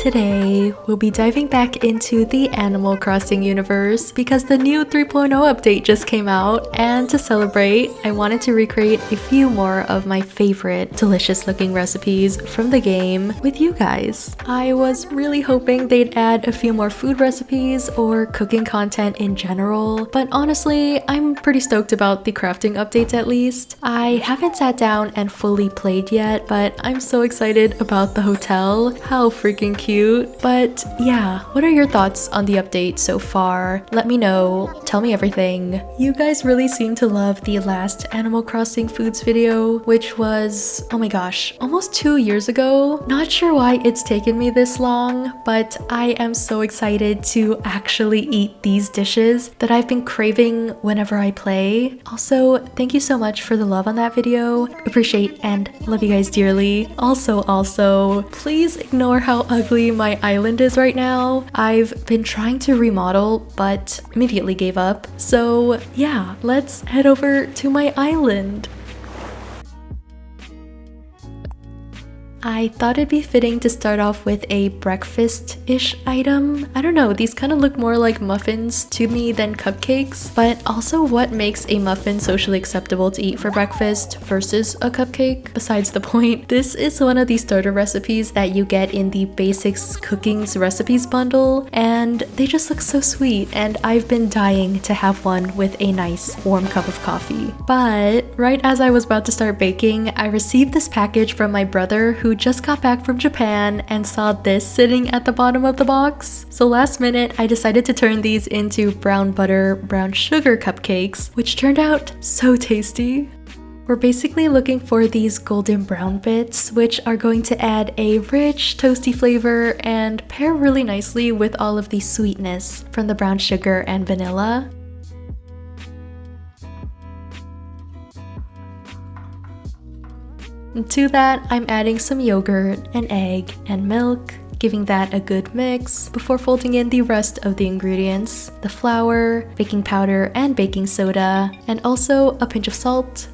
Today, we'll be diving back into the Animal Crossing universe because the new 3.0 update just came out, and to celebrate, I wanted to recreate a few more of my favorite delicious looking recipes from the game with you guys. I was really hoping they'd add a few more food recipes or cooking content in general, but honestly, I'm pretty stoked about the crafting updates at least. I haven't sat down and fully played yet, but I'm so excited about the hotel. How freaking cute. But yeah, what are your thoughts on the update so far? Let me know. Tell me everything. You guys really seem to love the last Animal Crossing foods video, which was, oh my gosh, almost 2 years ago. Not sure why it's taken me this long, but I am so excited to actually eat these dishes that I've been craving whenever I play. Also, thank you so much for the love on that video. Appreciate and love you guys dearly. Also, please ignore how ugly my island is right now. I've been trying to remodel, but immediately gave up. So yeah, let's head over to my island. I thought it'd be fitting to start off with a breakfast-ish item. I don't know, these kind of look more like muffins to me than cupcakes, but also what makes a muffin socially acceptable to eat for breakfast versus a cupcake? Besides the point, this is one of the starter recipes that you get in the Basics Cooking's recipes bundle, and they just look so sweet, and I've been dying to have one with a nice warm cup of coffee. But right as I was about to start baking, I received this package from my brother who just got back from Japan and saw this sitting at the bottom of the box. So last minute, I decided to turn these into brown butter, brown sugar cupcakes, which turned out so tasty. We're basically looking for these golden brown bits, which are going to add a rich, toasty flavor and pair really nicely with all of the sweetness from the brown sugar and vanilla. To that, I'm adding some yogurt, an egg, and milk, giving that a good mix before folding in the rest of the ingredients, the flour, baking powder, and baking soda, and also a pinch of salt.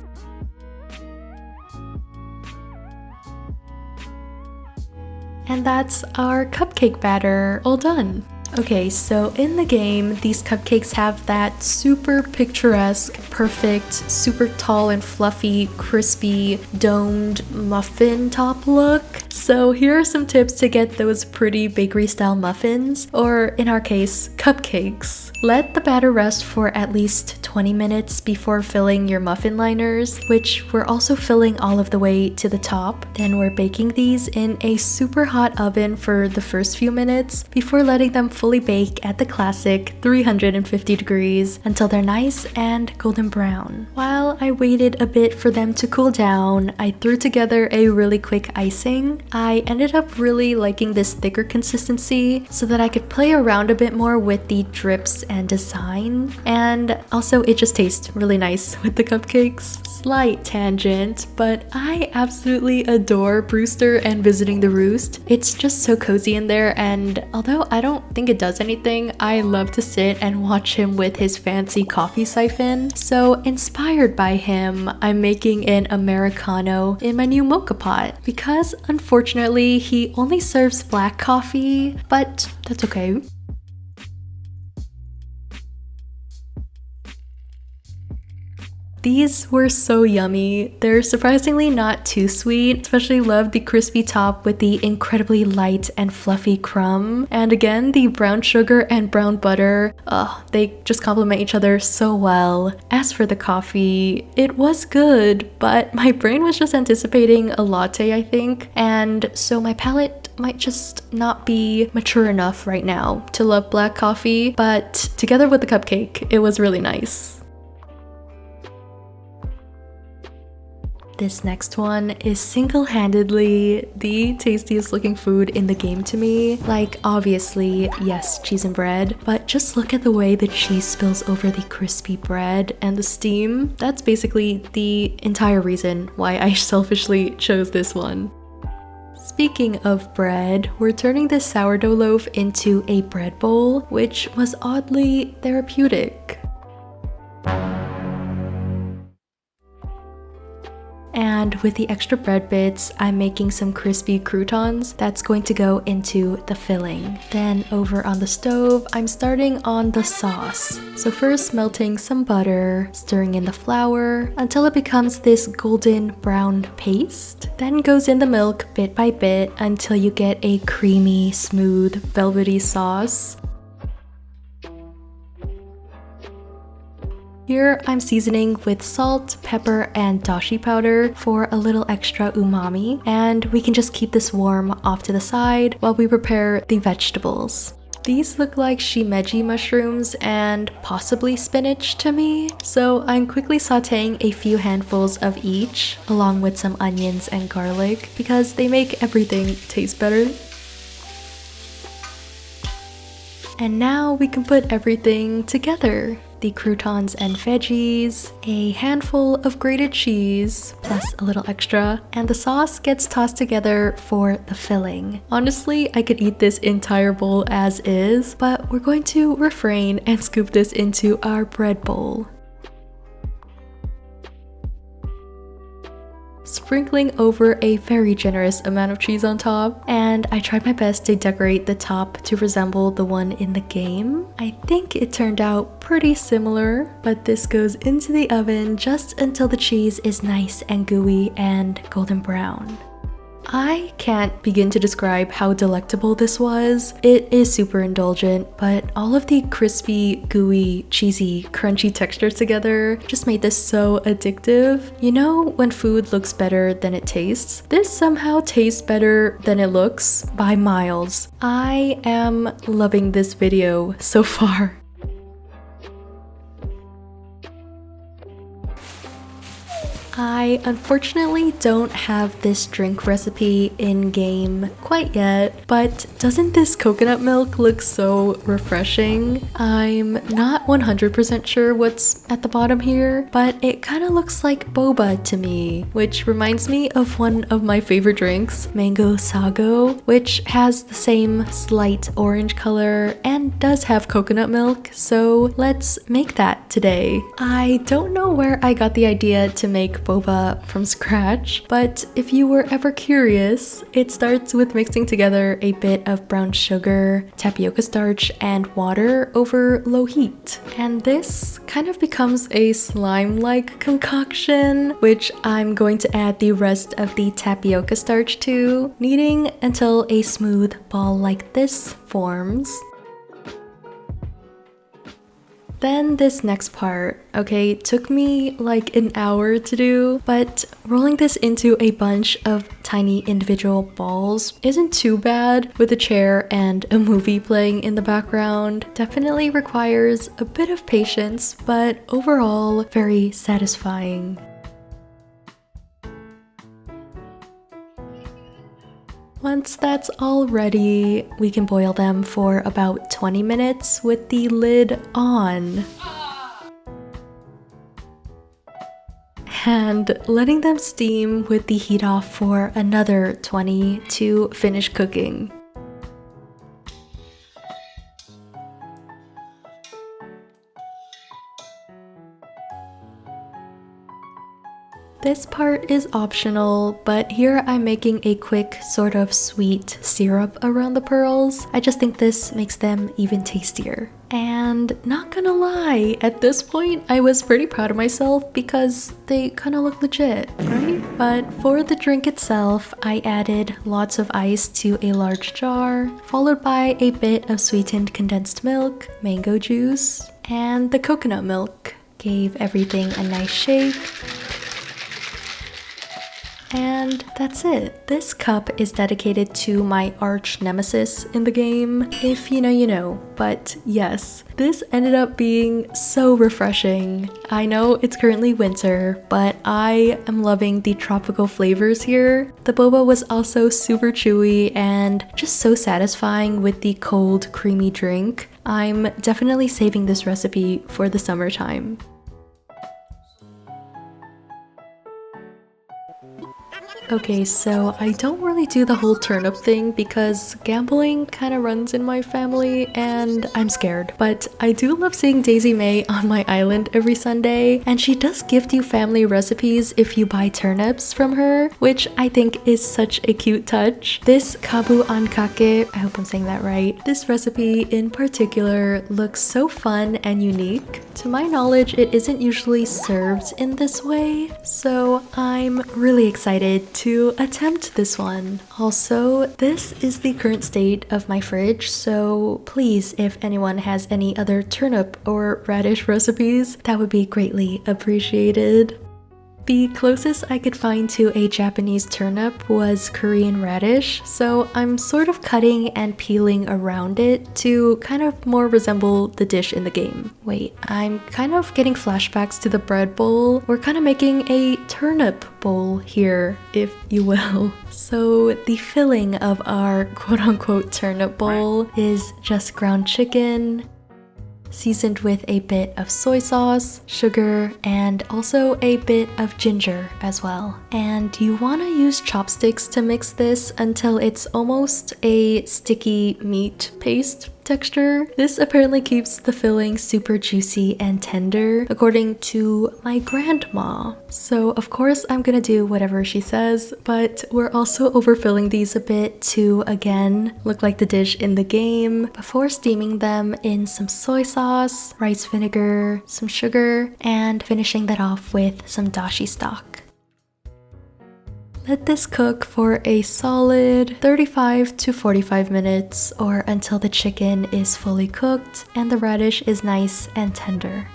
And that's our cupcake batter all done. Okay, so in the game, these cupcakes have that super picturesque, perfect, super tall and fluffy, crispy, domed muffin top look. So here are some tips to get those pretty bakery-style muffins, or in our case, cupcakes. Let the batter rest for at least 20 minutes before filling your muffin liners, which we're also filling all of the way to the top. Then we're baking these in a super hot oven for the first few minutes before letting them fully bake at the classic 350 degrees until they're nice and golden brown. While I waited a bit for them to cool down, I threw together a really quick icing. I ended up really liking this thicker consistency so that I could play around a bit more with the drips and design, and also it just tastes really nice with the cupcakes. Slight tangent, but I absolutely adore Brewster and Visiting the Roost. It's just so cozy in there, and although I don't think it does anything, I love to sit and watch him with his fancy coffee siphon. So inspired by him, I'm making an Americano in my new mocha pot because unfortunately he only serves black coffee, but that's okay. These were so yummy. They're surprisingly not too sweet. Especially love the crispy top with the incredibly light and fluffy crumb. And again, the brown sugar and brown butter. They just complement each other so well. As for the coffee, it was good, but my brain was just anticipating a latte, I think. And so my palate might just not be mature enough right now to love black coffee, but together with the cupcake, it was really nice. This next one is single-handedly the tastiest looking food in the game to me. Like, obviously, yes, cheese and bread, but just look at the way the cheese spills over the crispy bread and the steam. That's basically the entire reason why I selfishly chose this one. Speaking of bread, we're turning this sourdough loaf into a bread bowl, which was oddly therapeutic. And And with the extra bread bits, I'm making some crispy croutons that's going to go into the filling. Then over on the stove, I'm starting on the sauce. So first melting some butter, stirring in the flour until it becomes this golden brown paste. Then goes in the milk bit by bit until you get a creamy, smooth, velvety sauce. Here, I'm seasoning with salt, pepper, and dashi powder for a little extra umami, and we can just keep this warm off to the side while we prepare the vegetables. These look like shimeji mushrooms and possibly spinach to me, so I'm quickly sauteing a few handfuls of each, along with some onions and garlic, because they make everything taste better. And now we can put everything together. The croutons and veggies, a handful of grated cheese, plus a little extra, and the sauce gets tossed together for the filling. Honestly, I could eat this entire bowl as is, but we're going to refrain and scoop this into our bread bowl. Sprinkling over a very generous amount of cheese on top, and I tried my best to decorate the top to resemble the one in the game. I think it turned out pretty similar, but this goes into the oven just until the cheese is nice and gooey and golden brown. I can't begin to describe how delectable this was. It is super indulgent, but all of the crispy, gooey, cheesy, crunchy textures together just made this so addictive. You know when food looks better than it tastes? This somehow tastes better than it looks by miles. I am loving this video so far. I unfortunately don't have this drink recipe in-game quite yet, but doesn't this coconut milk look so refreshing? I'm not 100% sure what's at the bottom here, but it kind of looks like boba to me, which reminds me of one of my favorite drinks, mango sago, which has the same slight orange color and does have coconut milk, so let's make that today. I don't know where I got the idea to make boba from scratch, but if you were ever curious, it starts with mixing together a bit of brown sugar, tapioca starch, and water over low heat. And this kind of becomes a slime-like concoction, which I'm going to add the rest of the tapioca starch to, kneading until a smooth ball like this forms. Then this next part, okay, took me like an hour to do, but rolling this into a bunch of tiny individual balls isn't too bad with a chair and a movie playing in the background. Definitely requires a bit of patience, but overall very satisfying. Once that's all ready, we can boil them for about 20 minutes with the lid on. And letting them steam with the heat off for another 20 to finish cooking. This part is optional, but here I'm making a quick sort of sweet syrup around the pearls. I just think this makes them even tastier. And not gonna lie, at this point I was pretty proud of myself because they kind of look legit, right? But for the drink itself, I added lots of ice to a large jar, followed by a bit of sweetened condensed milk, mango juice, and the coconut milk. Gave everything a nice shake. And that's it. This cup is dedicated to my arch nemesis in the game. If you know, you know. But yes, this ended up being so refreshing. I know it's currently winter, but I am loving the tropical flavors here. The boba was also super chewy and just so satisfying with the cold, creamy drink. I'm definitely saving this recipe for the summertime. Okay, so I don't really do the whole turnip thing because gambling kind of runs in my family and I'm scared. But I do love seeing Daisy May on my island every Sunday, and she does gift you family recipes if you buy turnips from her, which I think is such a cute touch. This kabu ankake, I hope I'm saying that right, this recipe in particular looks so fun and unique. To my knowledge, it isn't usually served in this way, so I'm really excited to attempt this one. Also, this is the current state of my fridge, so please, if anyone has any other turnip or radish recipes, that would be greatly appreciated. The closest I could find to a Japanese turnip was Korean radish, so I'm sort of cutting and peeling around it to kind of more resemble the dish in the game. Wait, I'm kind of getting flashbacks to the bread bowl. We're kind of making a turnip bowl here, if you will. So the filling of our quote-unquote turnip bowl is just ground chicken, seasoned with a bit of soy sauce, sugar, and also a bit of ginger as well. And you want to use chopsticks to mix this until it's almost a sticky meat paste texture. This apparently keeps the filling super juicy and tender, according to my grandma. So of course I'm gonna do whatever she says, but we're also overfilling these a bit to, again, look like the dish in the game before steaming them in some soy sauce, rice vinegar, some sugar, and finishing that off with some dashi stock. Let this cook for a solid 35 to 45 minutes or until the chicken is fully cooked and the radish is nice and tender.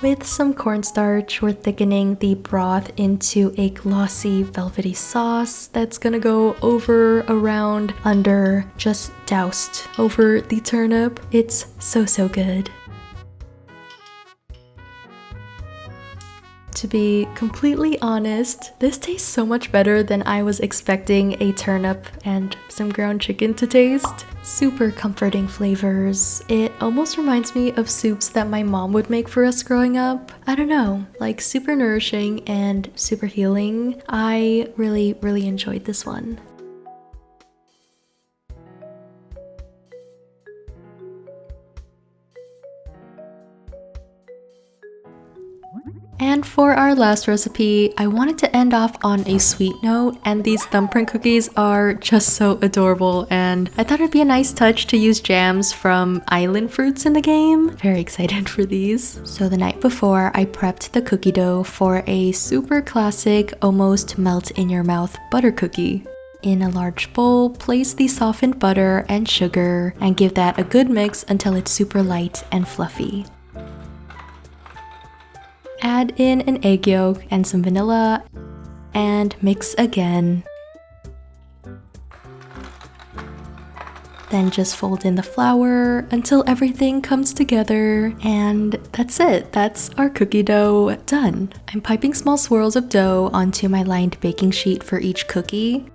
With some cornstarch, we're thickening the broth into a glossy, velvety sauce that's gonna go over, around, under, just doused over the turnip. It's so good. To be completely honest, this tastes so much better than I was expecting a turnip and some ground chicken to taste. Super comforting flavors. It almost reminds me of soups that my mom would make for us growing up. I don't know, like super nourishing and super healing. I really enjoyed this one. And for our last recipe, I wanted to end off on a sweet note, and these thumbprint cookies are just so adorable, and I thought it'd be a nice touch to use jams from island fruits in the game. Very excited for these. So the night before, I prepped the cookie dough for a super classic, almost melt in your mouth butter cookie. In a large bowl, place the softened butter and sugar and give that a good mix until it's super light and fluffy. Add in an egg yolk and some vanilla and mix again. Then just fold in the flour until everything comes together, and that's it. That's our cookie dough done. I'm piping small swirls of dough onto my lined baking sheet for each cookie.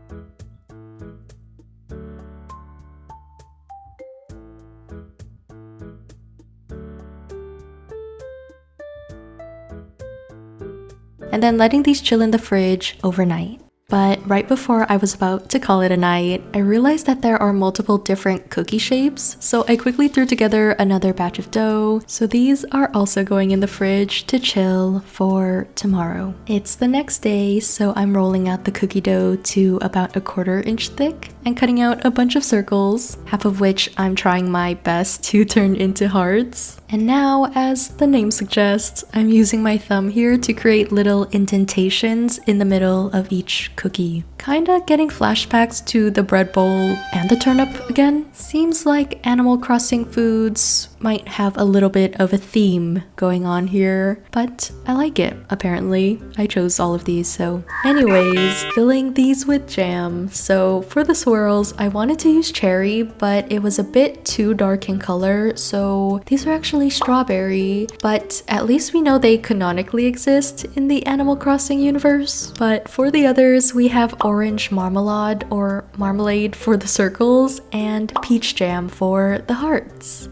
And then letting these chill in the fridge overnight. But right before I was about to call it a night, I realized that there are multiple different cookie shapes, so I quickly threw together another batch of dough. So these are also going in the fridge to chill for tomorrow. It's the next day, so I'm rolling out the cookie dough to about 1/4 inch thick and cutting out a bunch of circles, half of which I'm trying my best to turn into hearts. And now, as the name suggests, I'm using my thumb here to create little indentations in the middle of each cookie. Kinda getting flashbacks to the bread bowl and the turnip again. Seems like Animal Crossing foods might have a little bit of a theme going on here, but I like it, apparently. I chose all of these, so. Anyways, filling these with jam. So for the swirls, I wanted to use cherry, but it was a bit too dark in color, so these are actually strawberry, but at least we know they canonically exist in the Animal Crossing universe. But for the others, we have orange marmalade or marmalade for the circles and peach jam for the hearts.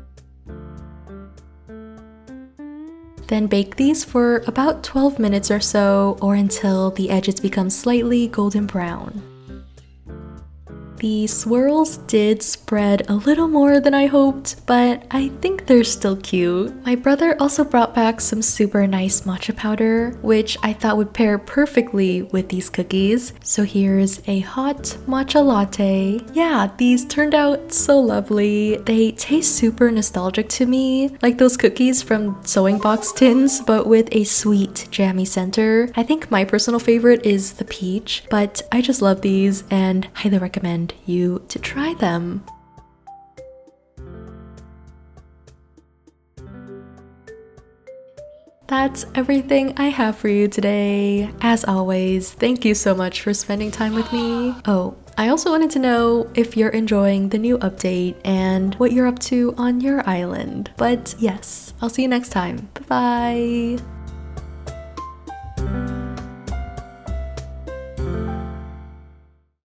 Then bake these for about 12 minutes or so, or until the edges become slightly golden brown. The swirls did spread a little more than I hoped, but I think they're still cute. My brother also brought back some super nice matcha powder, which I thought would pair perfectly with these cookies. So here's a hot matcha latte. Yeah, these turned out so lovely. They taste super nostalgic to me, like those cookies from sewing box tins, but with a sweet, jammy center. I think my personal favorite is the peach, but I just love these and highly recommend you to try them. That's everything I have for you today. As always, thank you so much for spending time with me. Oh, I also wanted to know if you're enjoying the new update and what you're up to on your island. But yes, I'll see you next time. Bye-bye!